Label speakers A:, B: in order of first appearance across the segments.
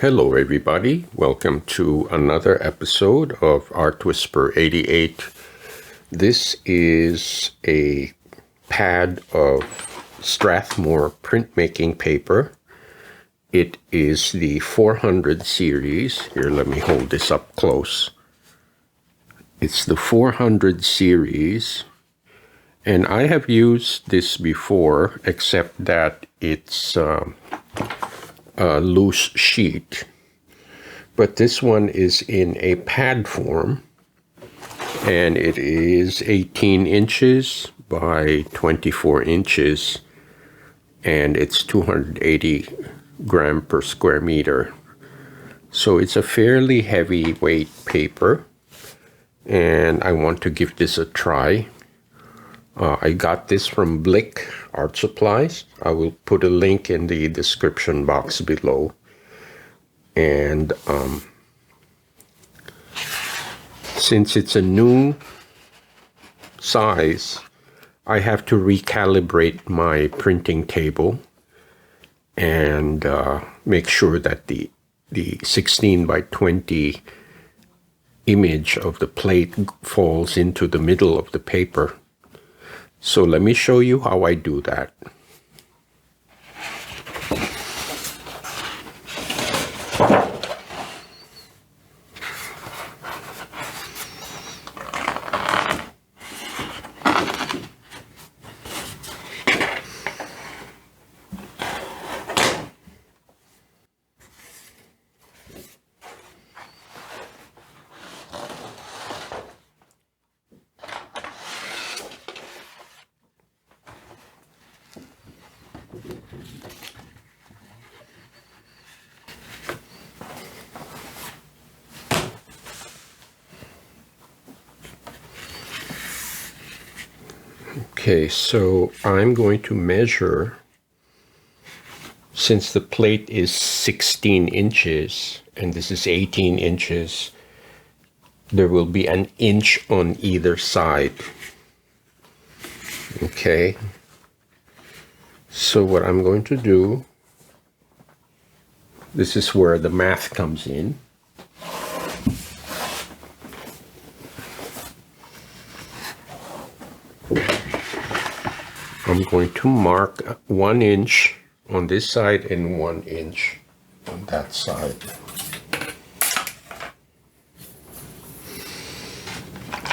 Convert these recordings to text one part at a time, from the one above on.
A: Hello everybody, welcome to another episode of Art Whisper 88. This is a pad of Strathmore printmaking paper. It is the 400 series. Here, let me hold this up close. It's the 400 series, and I have used this before, except that it's a loose sheet. But this one is in a pad form, and it is 18 inches by 24 inches, and it's 280 gram per square meter. So it's a fairly heavyweight paper, and I want to give this a try. I got this from Blick Art Supplies. I will put a link in the description box below. And since it's a new size, I have to recalibrate my printing table and make sure that the 16 by 20 image of the plate falls into the middle of the paper. So let me show you how I do that. Okay, so I'm going to measure, since the plate is 16 inches and this is 18 inches, there will be an inch on either side. Okay, so what I'm going to do, this is where the math comes in. I'm going to mark 1 inch on this side and 1 inch on that side.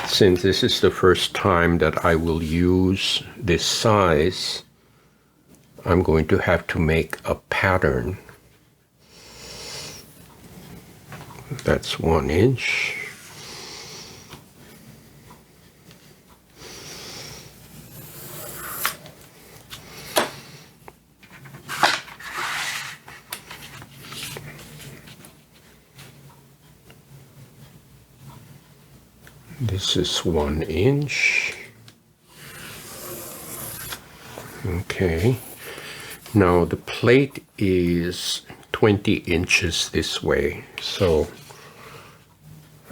A: Since this is the first time that I will use this size, I'm going to have to make a pattern. That's 1 inch. This is 1 inch. Okay. Now the plate is 20 inches this way, so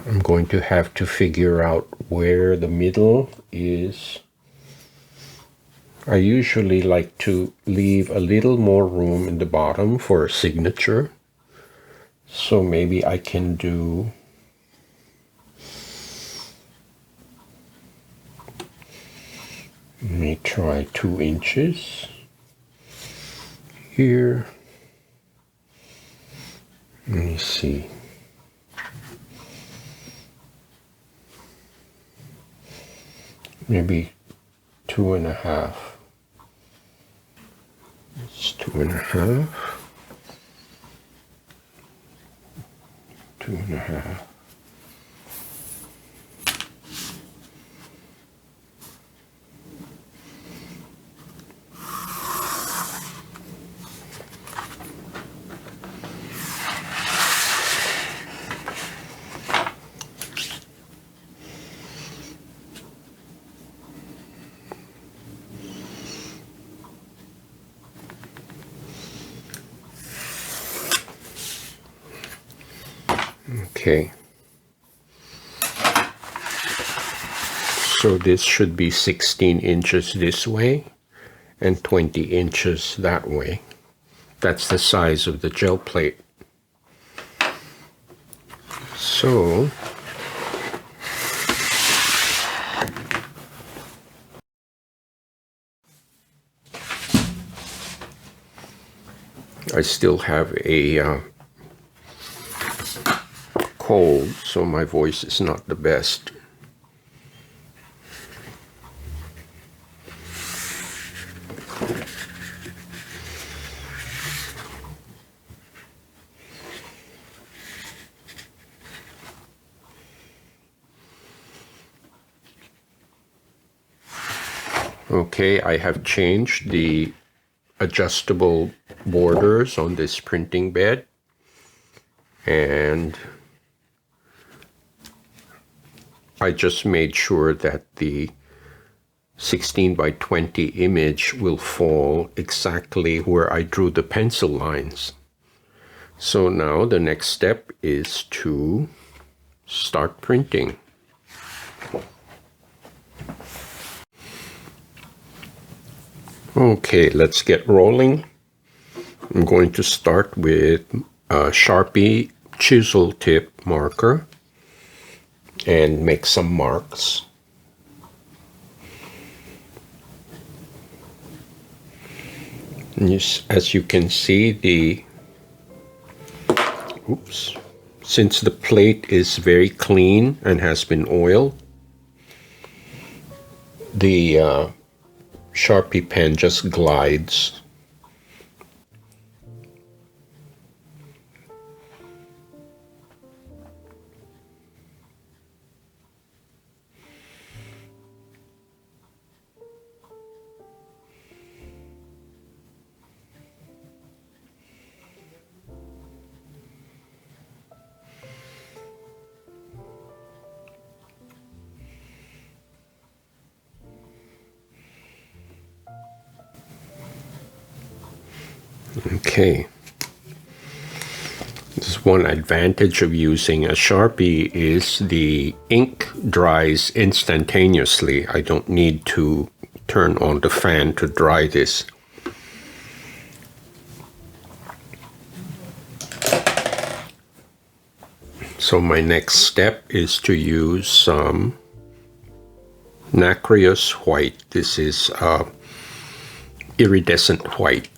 A: I'm going to have to figure out where the middle is. I usually like to leave a little more room in the bottom for a signature. So maybe I can do let me try 2 inches here. Let me see. Maybe 2.5. It's 2.5. 2.5. Okay, so this should be 16 inches this way and 20 inches that way. That's the size of the gel plate. So I still have a cold, so my voice is not the best. Okay, I have changed the adjustable borders on this printing bed, and I just made sure that the 16 by 20 image will fall exactly where I drew the pencil lines. So now the next step is to start printing. Okay, let's get rolling. I'm going to start with a Sharpie chisel tip marker and make some marks. And as you can see, since the plate is very clean and has been oiled, the Sharpie pen just glides. Okay. This is one advantage of using a Sharpie is the ink dries instantaneously. I don't need to turn on the fan to dry this. So my next step is to use some nacreous white. This is iridescent white.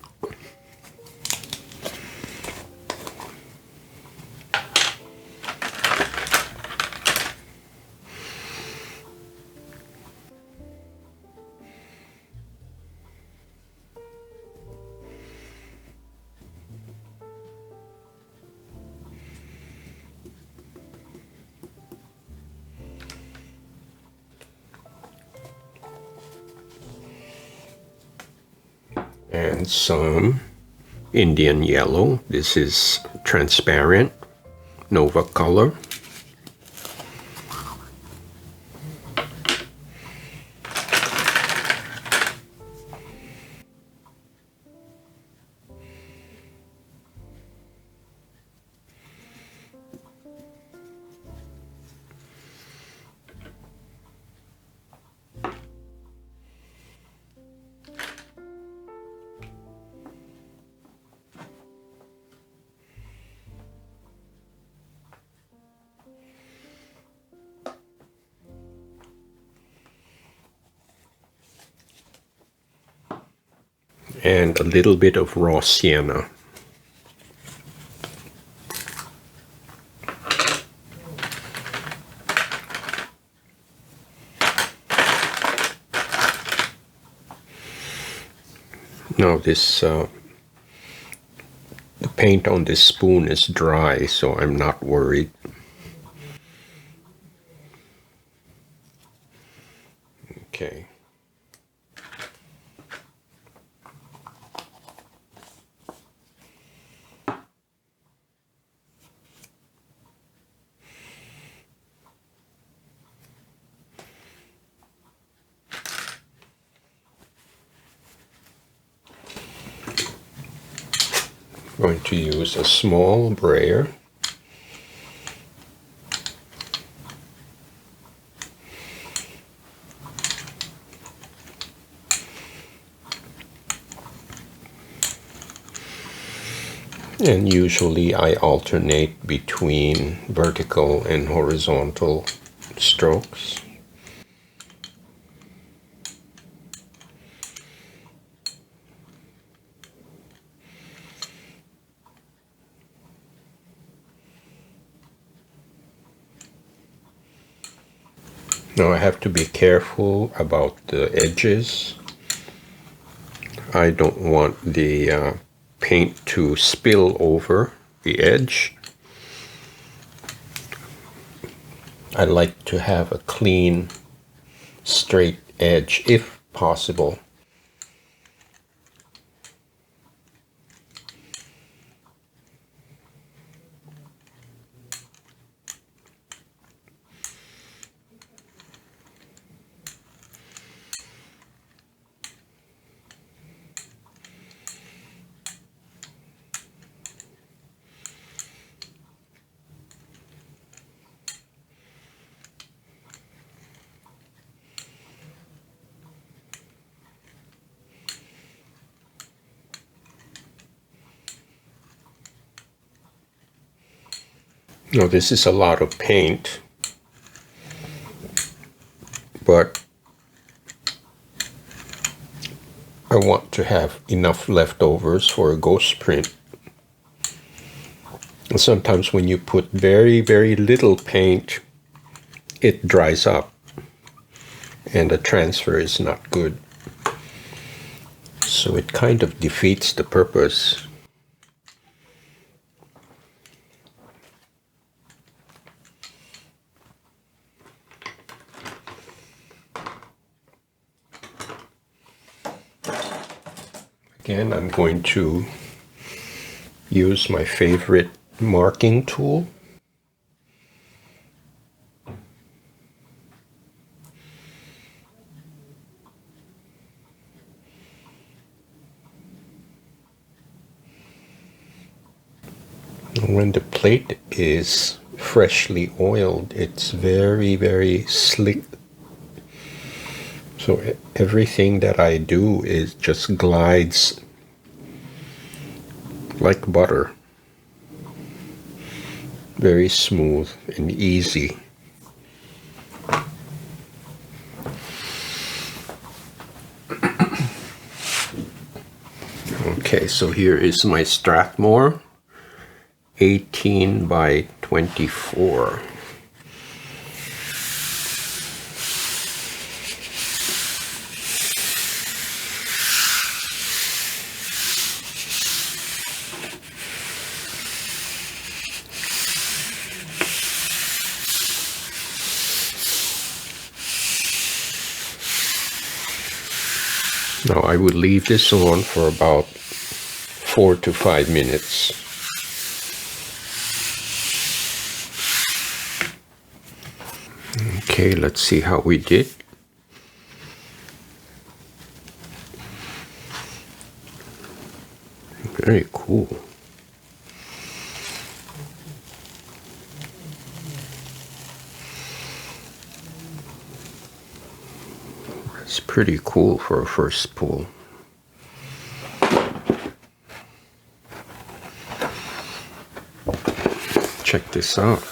A: And some Indian yellow. This is transparent, Nova color. And a little bit of raw sienna. Now the paint on this spoon is dry, so I'm not worried. Okay. Going to use a small brayer. And usually I alternate between vertical and horizontal strokes. Now I have to be careful about the edges. I don't want the paint to spill over the edge. I like to have a clean, straight edge if possible. Now this is a lot of paint, but I want to have enough leftovers for a ghost print. And sometimes when you put very, very little paint, it dries up and the transfer is not good. So it kind of defeats the purpose. Again, I'm going to use my favorite marking tool. When the plate is freshly oiled, it's very, very slick. So everything that I do is just glides like butter. Very smooth and easy. Okay, so here is my Strathmore 18 by 24. Now I would leave this on for about 4 to 5 minutes. Okay, let's see how we did. Very cool. It's pretty cool for a first pull. Check this out.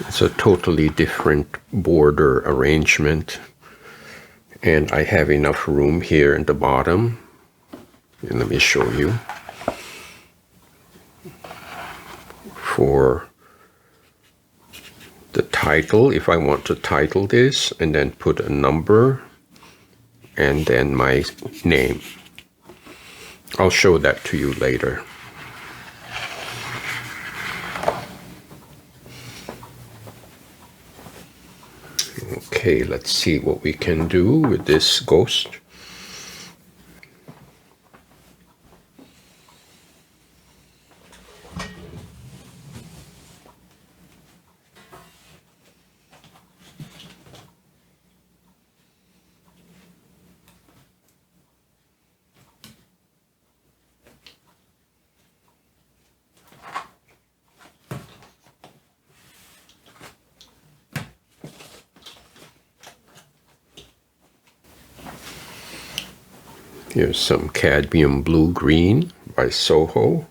A: It's a totally different border arrangement. And I have enough room here in the bottom. And let me show you. For the title, if I want to title this and then put a number and then my name. I'll show that to you later. Okay, let's see what we can do with this ghost. Here's some cadmium blue-green by Soho.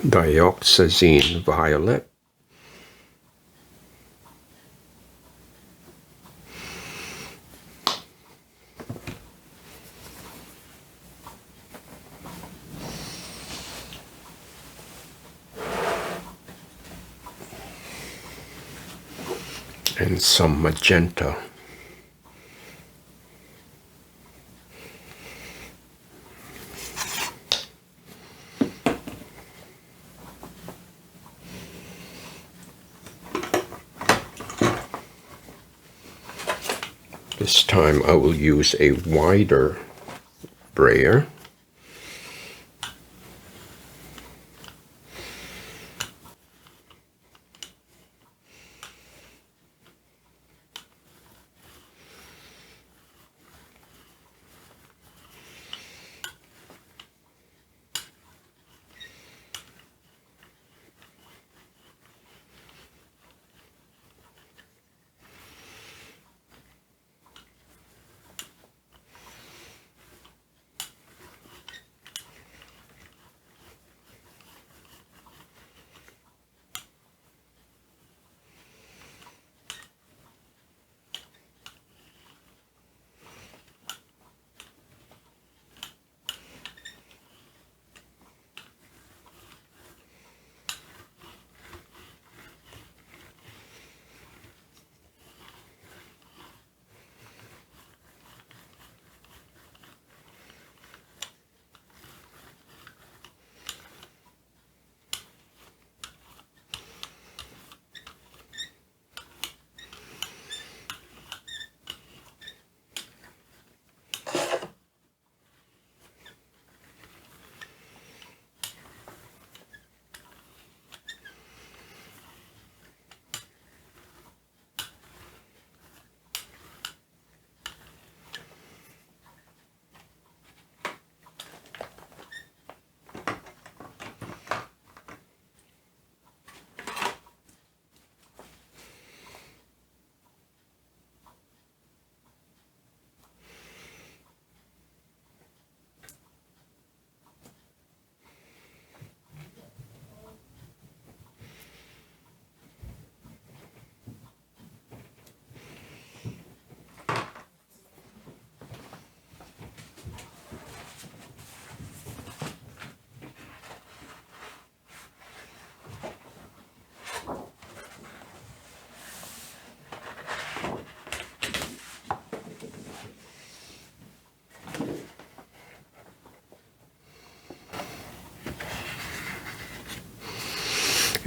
A: Dioxazine violet. And some magenta. This time I will use a wider brayer.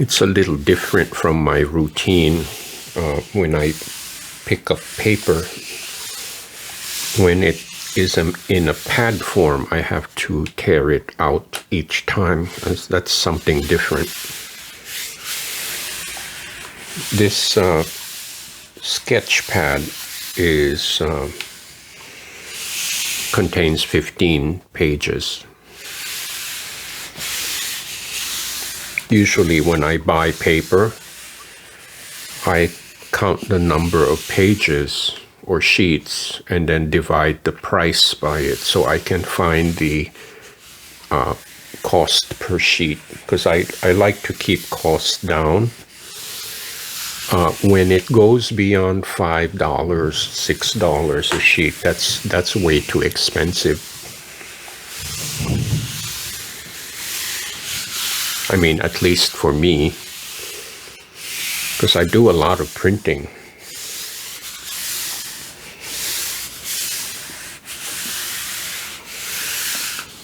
A: It's a little different from my routine when I pick up paper. When it is in a pad form, I have to tear it out each time. That's something different. This sketch pad contains 15 pages. Usually when I buy paper, I count the number of pages or sheets and then divide the price by it so I can find the cost per sheet, because I like to keep costs down. When it goes beyond $5, $6 a sheet, that's way too expensive. I mean, at least for me, because I do a lot of printing.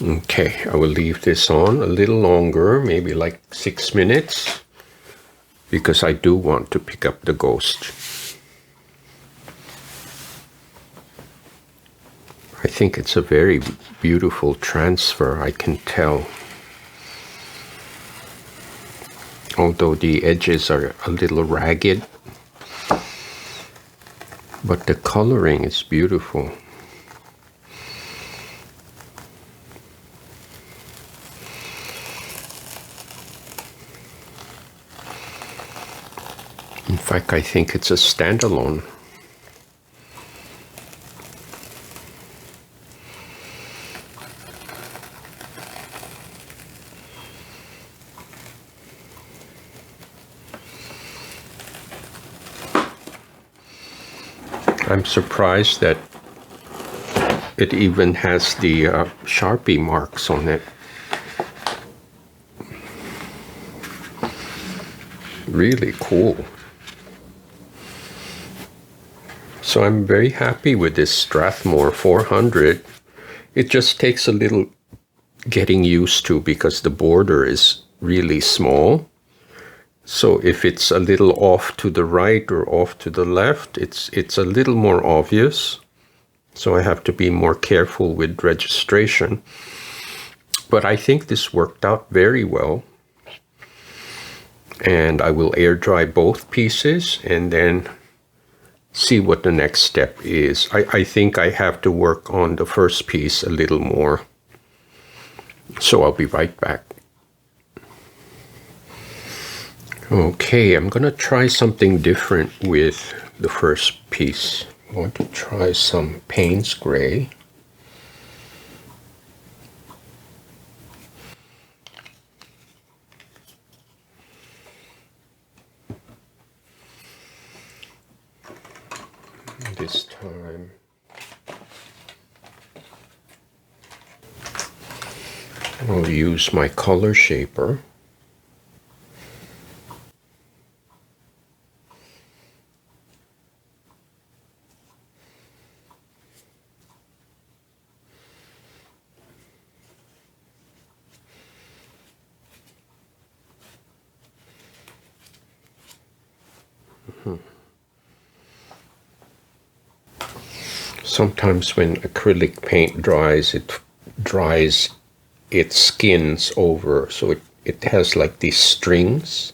A: Okay, I will leave this on a little longer, maybe like 6 minutes, because I do want to pick up the ghost. I think it's a very beautiful transfer, I can tell. Although the edges are a little ragged, but the coloring is beautiful. In fact, I think it's a standalone. I'm surprised that it even has the Sharpie marks on it. Really cool. So I'm very happy with this Strathmore 400. It just takes a little getting used to because the border is really small. So if it's a little off to the right or off to the left, it's a little more obvious. So I have to be more careful with registration. But I think this worked out very well. And I will air dry both pieces and then see what the next step is. I think I have to work on the first piece a little more. So I'll be right back. Okay, I'm gonna try something different with the first piece. I want to try some Payne's Gray. This time I'll use my color shaper. Sometimes when acrylic paint dries, it dries, it skins over, so it has like these strings.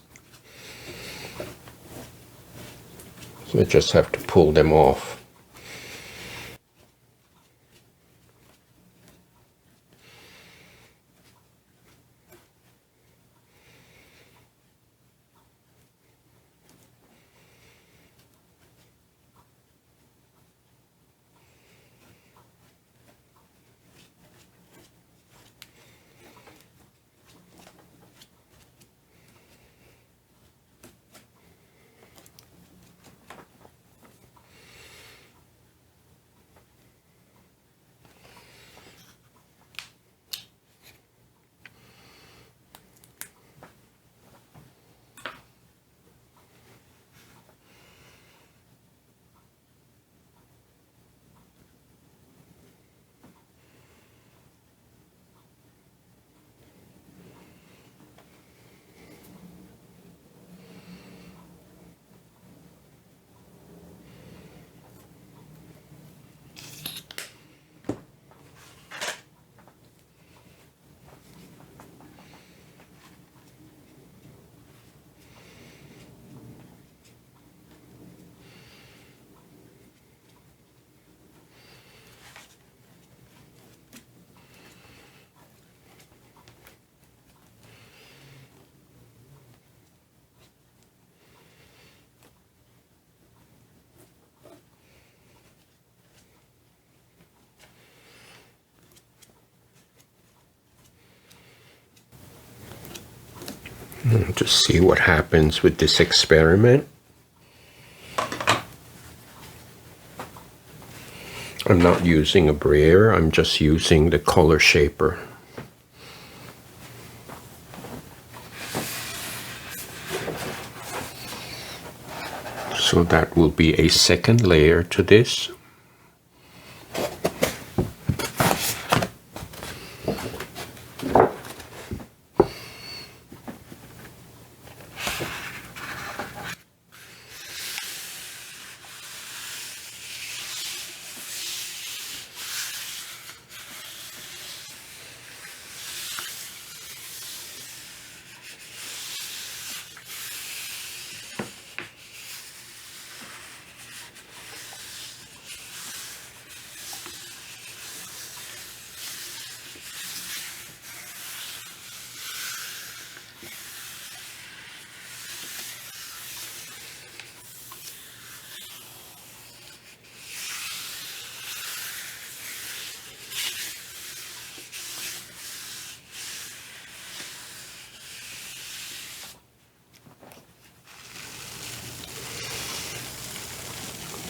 A: So I just have to pull them off. Just see what happens with this experiment. I'm not using a brayer, I'm just using the color shaper. So that will be a second layer to this.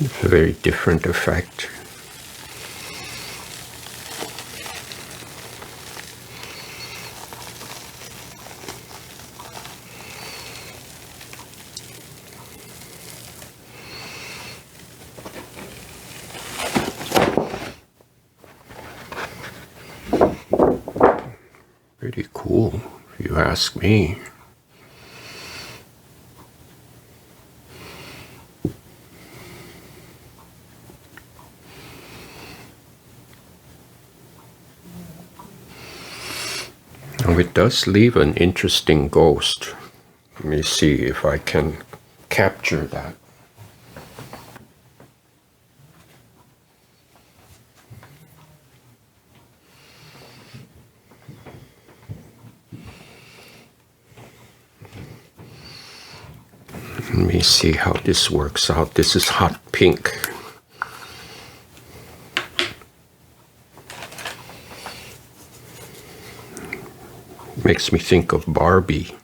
A: A very different effect. Pretty cool, if you ask me. Now it does leave an interesting ghost. Let me see if I can capture that. Let me see how this works out. This is hot pink. Makes me think of Barbie.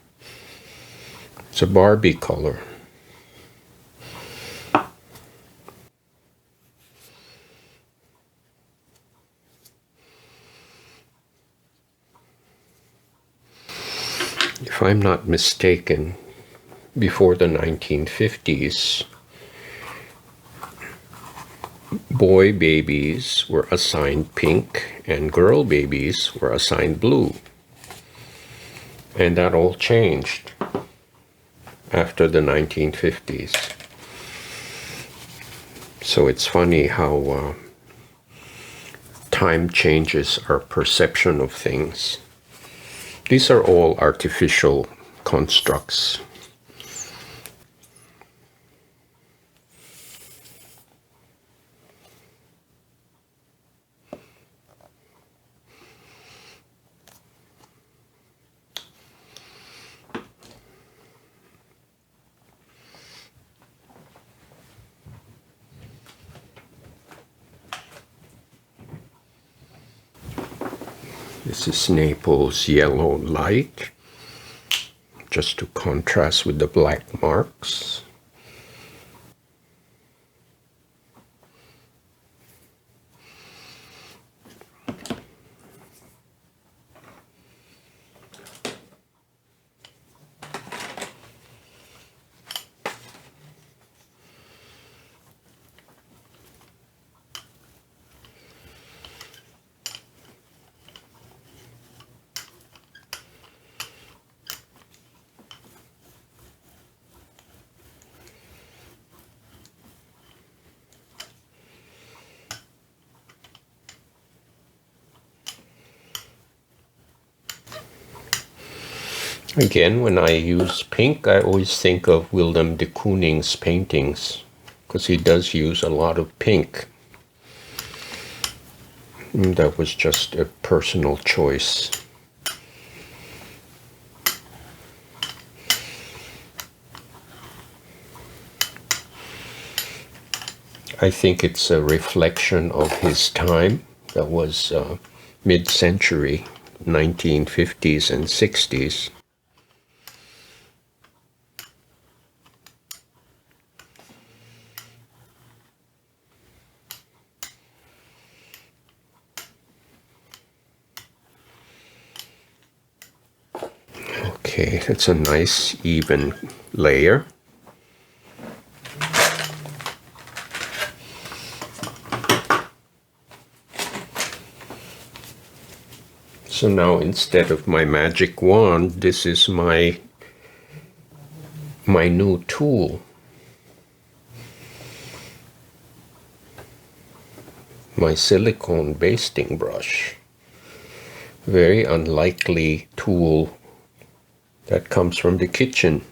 A: It's a Barbie color. If I'm not mistaken, before the 1950s, boy babies were assigned pink and girl babies were assigned blue. And that all changed after the 1950s. So it's funny how time changes our perception of things. These are all artificial constructs. This is Naples yellow light, just to contrast with the black marks. Again, when I use pink, I always think of Willem de Kooning's paintings, because he does use a lot of pink. And that was just a personal choice. I think it's a reflection of his time. That was mid-century, 1950s and 60s. Okay, that's a nice even layer. So now instead of my magic wand, this is my new tool. My silicone basting brush. Very unlikely tool that comes from the kitchen.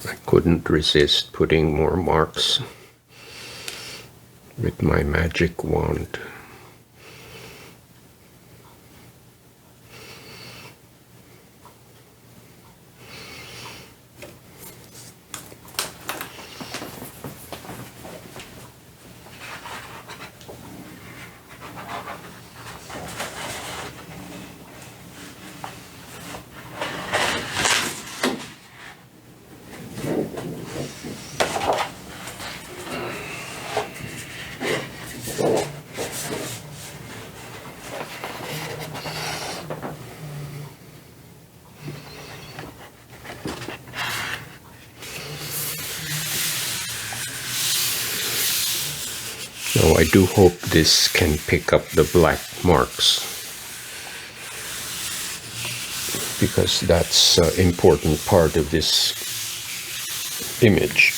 A: I couldn't resist putting more marks with my magic wand. So I do hope this can pick up the black marks, because that's an important part of this image.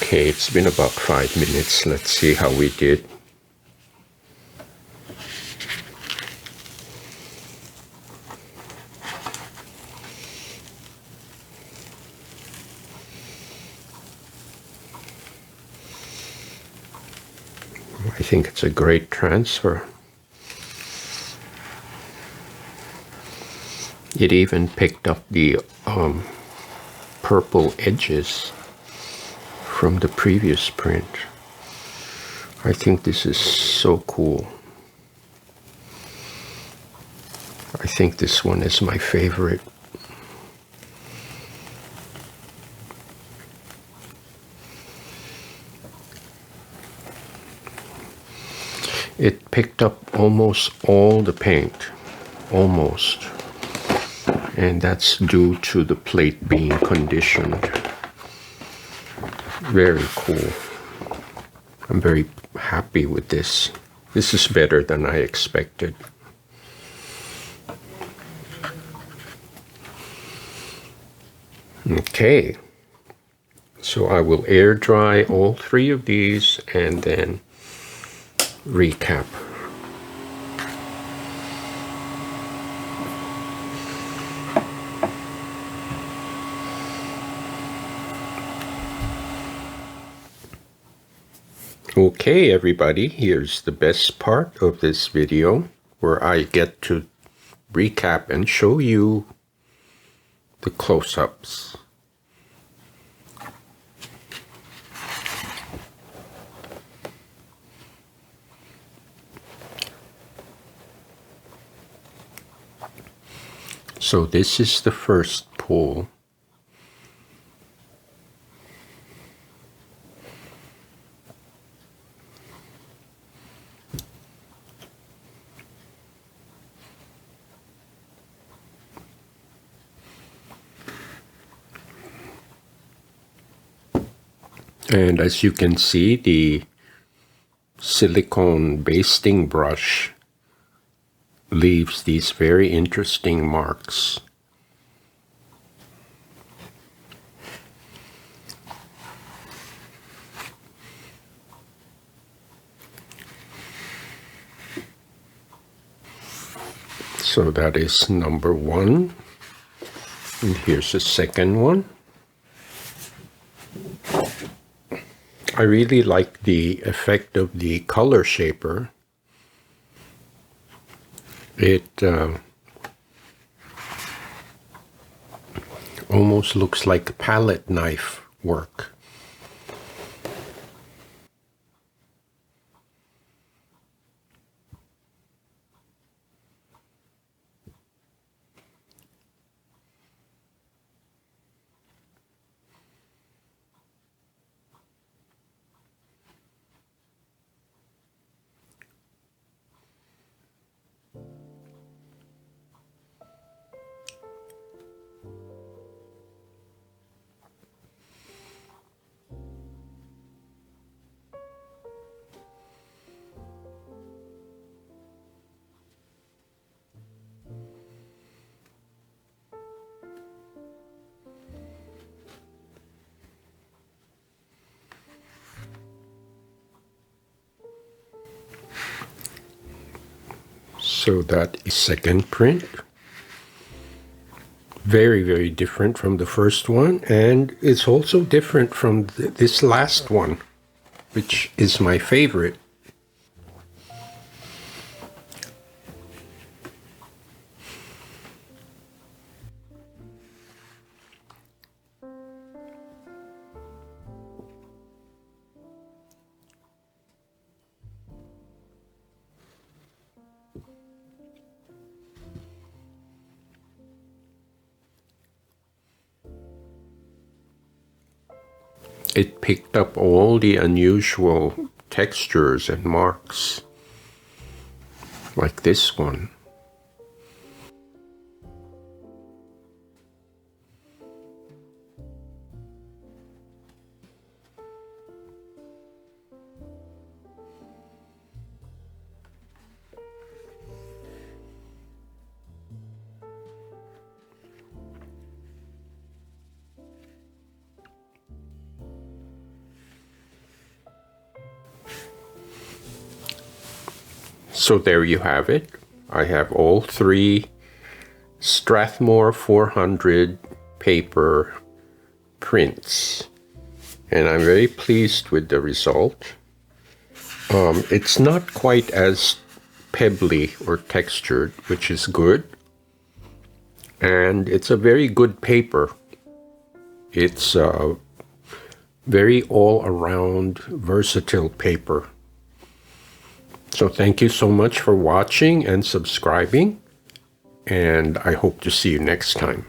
A: Okay, it's been about 5 minutes. Let's see how we did. I think it's a great transfer. It even picked up the purple edges from the previous print. I think this is so cool. I think this one is my favorite. It picked up almost all the paint, almost. And that's due to the plate being conditioned. Very cool. I'm very happy with this. This is better than I expected. Okay. So I will air dry all 3 of these and then recap. Okay, everybody, here's the best part of this video, where I get to recap and show you the close-ups. So this is the first pull. And as you can see, the silicone basting brush leaves these very interesting marks. So that is number 1. And here's the second one. I really like the effect of the color shaper. It almost looks like palette knife work. So that is second print. Very, very different from the first one, and it's also different from this last one, which is my favorite. It picked up all the unusual textures and marks, like this one. So there you have it. I have all three Strathmore 400 paper prints, and I'm very pleased with the result. It's not quite as pebbly or textured, which is good, and it's a very good paper. It's a very all-around versatile paper. So thank you so much for watching and subscribing, and I hope to see you next time.